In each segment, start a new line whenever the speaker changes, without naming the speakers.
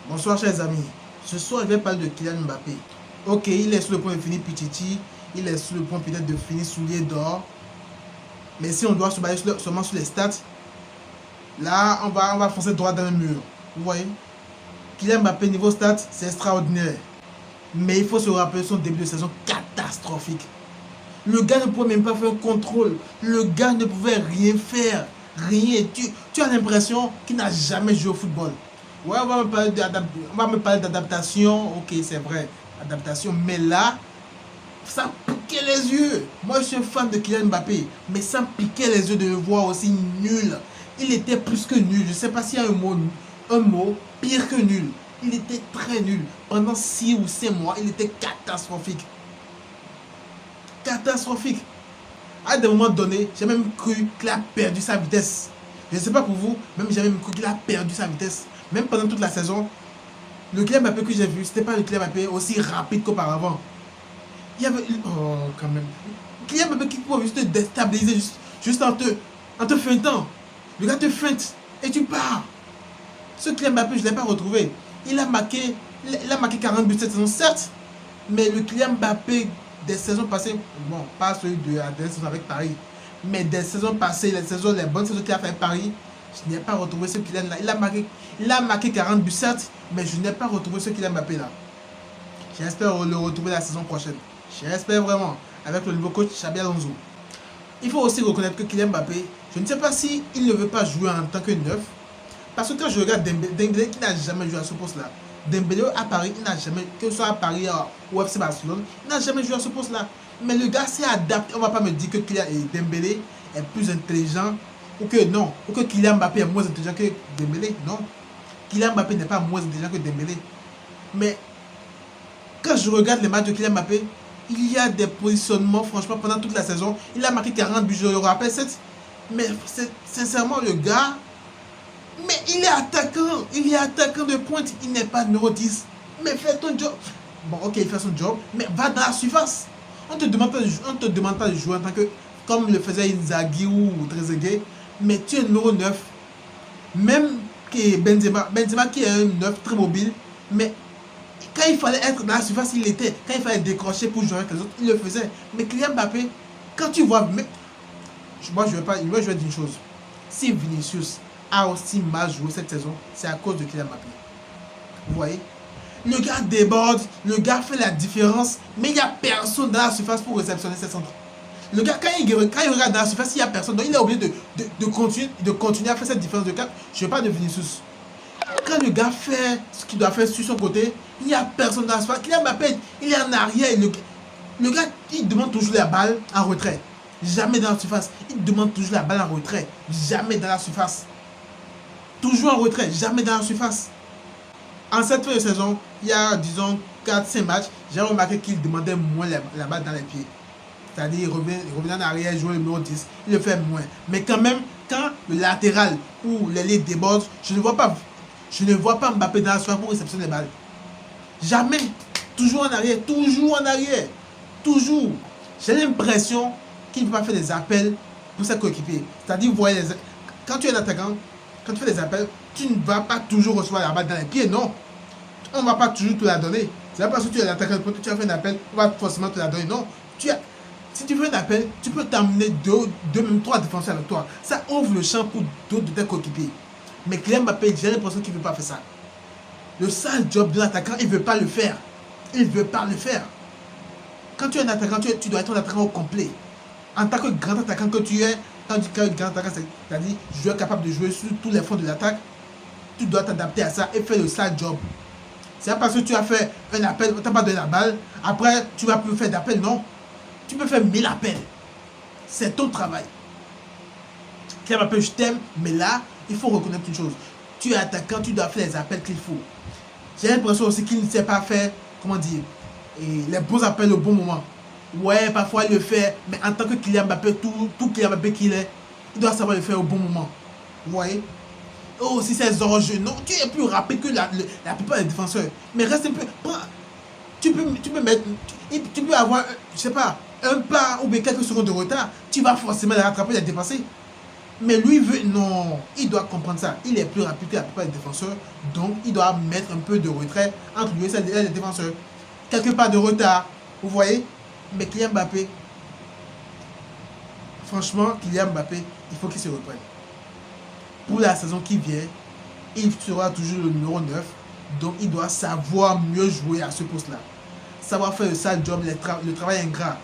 Bonsoir chers amis, ce soir je vais parler de Kylian Mbappé. Ok, il est sur le point de finir Pichichi, il est sur le point peut-être de finir Soulier d'or. Mais si on doit se baser seulement sur les stats, là on va foncer droit dans le mur. Vous voyez, Kylian Mbappé niveau stats, c'est extraordinaire. Mais il faut se rappeler son début de saison catastrophique. Le gars ne pouvait même pas faire un contrôle. Le gars ne pouvait rien faire. Rien. Tu as l'impression qu'il n'a jamais joué au football. Ouais, on va me parler d'adaptation. Ok, c'est vrai. Adaptation. Mais là, ça piquait les yeux. Moi, je suis un fan de Kylian Mbappé. Mais ça me piquait les yeux de le voir aussi nul. Il était plus que nul. Je ne sais pas s'il y a un mot pire que nul. Il était très nul. Pendant 6 ou 7 mois, il était catastrophique. Catastrophique. À des moments donnés, j'ai même cru qu'il a perdu sa vitesse. Je ne sais pas pour vous, même j'ai même cru qu'il a perdu sa vitesse. Même pendant toute la saison, le Kylian Mbappé que j'ai vu, c'était pas le Kylian Mbappé aussi rapide qu'auparavant. Il y avait... Oh, quand même. Kylian Mbappé qui pouvait juste te déstabiliser juste en te feintant. Le gars te feinte et tu pars. Ce Kylian Mbappé, je ne l'ai pas retrouvé. Il a marqué 40 buts cette saison, certes. Mais le Kylian Mbappé des saisons passées, bon, pas celui de la dernière saison avec Paris, mais des saisons passées, les bonnes saisons qu'il a fait avec Paris, je n'ai pas retrouvé ce Kylian là. Il a marqué 40 buts, certes, mais je n'ai pas retrouvé ce Kylian Mbappé là. J'espère le retrouver la saison prochaine. J'espère vraiment, avec le nouveau coach Xabi Alonso. Il faut aussi reconnaître que Kylian Mbappé, je ne sais pas si il ne veut pas jouer en tant que neuf, parce que quand je regarde Dembélé qui n'a jamais joué à ce poste-là, Dembélé à Paris, il n'a jamais, que ce soit à Paris ou FC Barcelone, il n'a jamais joué à ce poste-là. Mais le gars s'est adapté. On ne va pas me dire que Dembélé est plus intelligent ou que non, ou que Kylian Mbappé est moins intelligent que Dembélé. Non, Kylian Mbappé n'est pas moins intelligent que Dembélé. Mais quand je regarde les matchs de Kylian Mbappé, il y a des positionnements, franchement, pendant toute la saison. Il a marqué 40 buts, je le rappelle, mais sincèrement, le gars, mais il est attaquant de pointe, il n'est pas numéro 10. Mais fais ton job. Bon, ok, il fait son job, mais va dans la surface. On te demande pas de jouer en tant que, comme le faisait Inzaghi ou Trezeguet, mais tu es numéro 9. Même que Benzema qui est un 9 très mobile, mais quand il fallait être dans la surface, il était. Quand il fallait décrocher pour jouer avec les autres, il le faisait. Mais Kylian Mbappé, quand tu vois, moi je vais dire une chose. Si Vinicius a aussi mal joué cette saison, c'est à cause de Kylian Mbappé. Vous voyez, le gars déborde, le gars fait la différence, mais il n'y a personne dans la surface pour réceptionner ses centres. Le gars, quand il regarde dans la surface, il n'y a personne. Donc il est obligé de continuer à faire cette différence de cap. Je ne parle pas de Vinicius. Quand le gars fait ce qu'il doit faire sur son côté, il n'y a personne dans la surface. Kylian Mbappé, il est en arrière. Le gars, il demande toujours la balle en retrait. Jamais dans la surface. Il demande toujours la balle en retrait. Jamais dans la surface. Toujours en retrait, jamais dans la surface. En cette fin de saison, il y a, disons, 4-5 matchs, j'ai remarqué qu'il demandait moins la balle dans les pieds. C'est-à-dire, il revenait en arrière, jouer le numéro 10, il le fait moins. Mais quand même, quand le latéral ou l'ailier déborde, je ne vois pas Mbappé dans la surface pour réceptionner les balles. Jamais. Toujours en arrière, toujours en arrière. Toujours. J'ai l'impression qu'il ne peut pas faire des appels pour ses coéquipiers. C'est-à-dire, vous voyez, quand tu es un attaquant, quand tu fais des appels, tu ne vas pas toujours recevoir la balle dans les pieds, non. On ne va pas toujours te la donner. C'est pas parce que tu es l'attaquant que tu as fait un appel, on va forcément te la donner, non. Si tu fais un appel, tu peux t'amener deux, même 3 défenseurs avec toi. Ça ouvre le champ pour d'autres de tes coéquipiers. Mais Kylian Mbappé, j'ai l'impression qu'il ne veut pas faire ça. Le sale job de l'attaquant, il ne veut pas le faire. Il ne veut pas le faire. Quand tu es un attaquant, tu dois être un attaquant au complet. En tant que grand attaquant que tu es, quand tu es un grand attaquant, c'est-à-dire joueur capable de jouer sur tous les fronts de l'attaque, tu dois t'adapter à ça et faire le sale job. C'est pas parce que tu as fait un appel, tu n'as pas donné la balle, après tu vas plus faire d'appel, non. Tu peux faire 1000 appels. C'est ton travail. Kylian Mbappé, je t'aime, mais là, il faut reconnaître une chose. Tu es attaquant, tu dois faire les appels qu'il faut. J'ai l'impression aussi qu'il ne sait pas faire, comment dire, les bons appels au bon moment. Ouais, parfois il le fait, mais en tant que Kylian Mbappé, tout Kylian Mbappé qu'il est, il doit savoir le faire au bon moment. Vous voyez? Oh, si c'est enjeux, non, tu es plus rapide que la plupart des défenseurs. Mais reste un peu. Tu peux mettre. Tu peux avoir, je sais pas, un pas ou bien quelques secondes de retard. Tu vas forcément les rattraper et les dépasser. Mais lui veut, non, il doit comprendre ça. Il est plus rapide que la plupart des défenseurs, donc il doit mettre un peu de retrait entre lui et les défenseurs. Quelque part de retard, vous voyez. Mais Kylian Mbappé, franchement, Kylian Mbappé, il faut qu'il se reprenne. Pour la saison qui vient, il sera toujours le numéro 9, donc il doit savoir mieux jouer à ce poste-là. Savoir faire le sale job, le travail ingrat.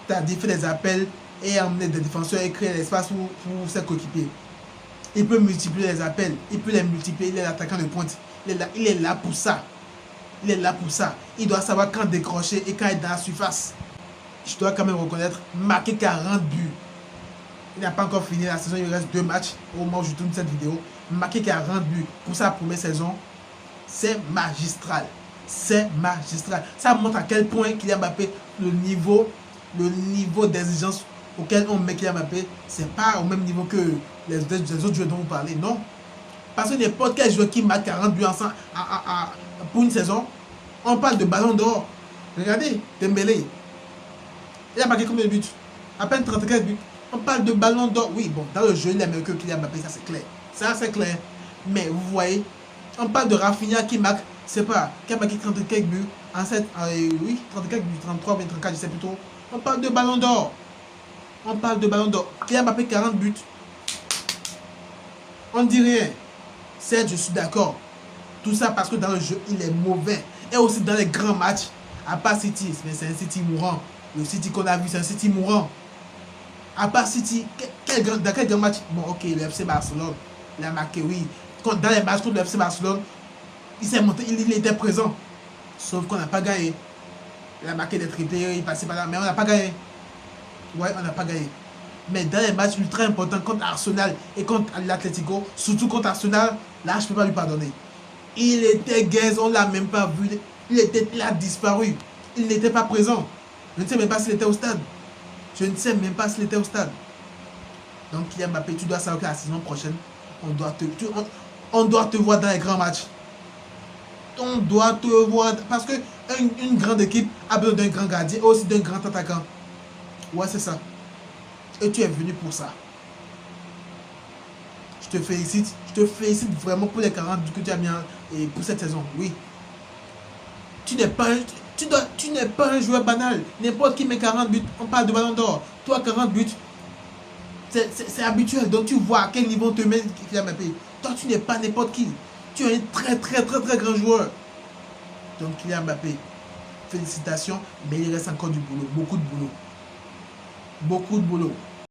C'est-à-dire faire des appels et emmener des défenseurs et créer l'espace pour ses coéquipiers. Il peut multiplier les appels, il peut les multiplier, il est l'attaquant de pointe. Il est là pour ça. Il est là pour ça. Il doit savoir quand décrocher et quand être dans la surface. Je dois quand même reconnaître, marquer 40 buts. Il n'a pas encore fini la saison, il reste 2 matchs au moment où je tourne cette vidéo. Marquer 40 buts pour sa première saison, c'est magistral. C'est magistral. Ça montre à quel point Kylian Mbappé, le niveau d'exigence auquel on met Kylian Mbappé, c'est pas au même niveau que les autres joueurs dont vous parlez, non. Parce que n'importe quel joueur qui marque 40 buts pour une saison, on parle de ballon d'or. Regardez, Dembélé, il a marqué combien de buts? À peine 34 buts. On parle de ballon d'or. Oui, bon, dans le jeu, il est meilleur que Kylian Mbappé, ça c'est clair. Ça c'est clair. Mais vous voyez, on parle de Rafinha qui marque, c'est pas, qui a marqué 34 buts en 7, oui, 34 buts, 33 ou 34, je sais plus trop. On parle de ballon d'or. On parle de ballon d'or. Kylian Mbappé, 40 buts. On ne dit rien. Certes, je suis d'accord. Tout ça parce que dans le jeu, il est mauvais. Et aussi dans les grands matchs, à part City, mais c'est un City mourant. Le City qu'on a vu, c'est un City mourant. À part City, dans quel grand match? Bon, ok, le FC Barcelone, il a marqué, oui. Dans les matchs contre le FC Barcelone, il s'est monté, il était présent. Sauf qu'on n'a pas gagné. Il a marqué des triplés, il passait par là, mais on n'a pas gagné. Ouais, on n'a pas gagné. Mais dans les matchs ultra importants contre Arsenal et contre l'Atlético, surtout contre Arsenal, là, je ne peux pas lui pardonner. Il était gaze, on ne l'a même pas vu. Il a disparu. Il n'était pas présent. Je ne sais même pas s'il était au stade. Je ne sais même pas s'il était au stade. Donc, Kylian Mbappé, tu dois savoir que la saison prochaine, on doit te voir dans les grands matchs. On doit te voir. Parce qu'une grande équipe a besoin d'un grand gardien et aussi d'un grand attaquant. Ouais, c'est ça. Et tu es venu pour ça. Je te félicite. Je te félicite vraiment pour les 40 buts que tu as mis pour cette saison. Oui. Tu n'es pas un joueur banal. N'importe qui met 40 buts. On parle de ballon d'or. Toi, 40 buts, c'est habituel. Donc, tu vois à quel niveau on te met Kylian Mbappé. Toi, tu n'es pas n'importe qui. Tu es un très, très, très, très grand joueur. Donc, Kylian Mbappé, félicitations. Mais il reste encore du boulot. Beaucoup de boulot. Beaucoup de boulot.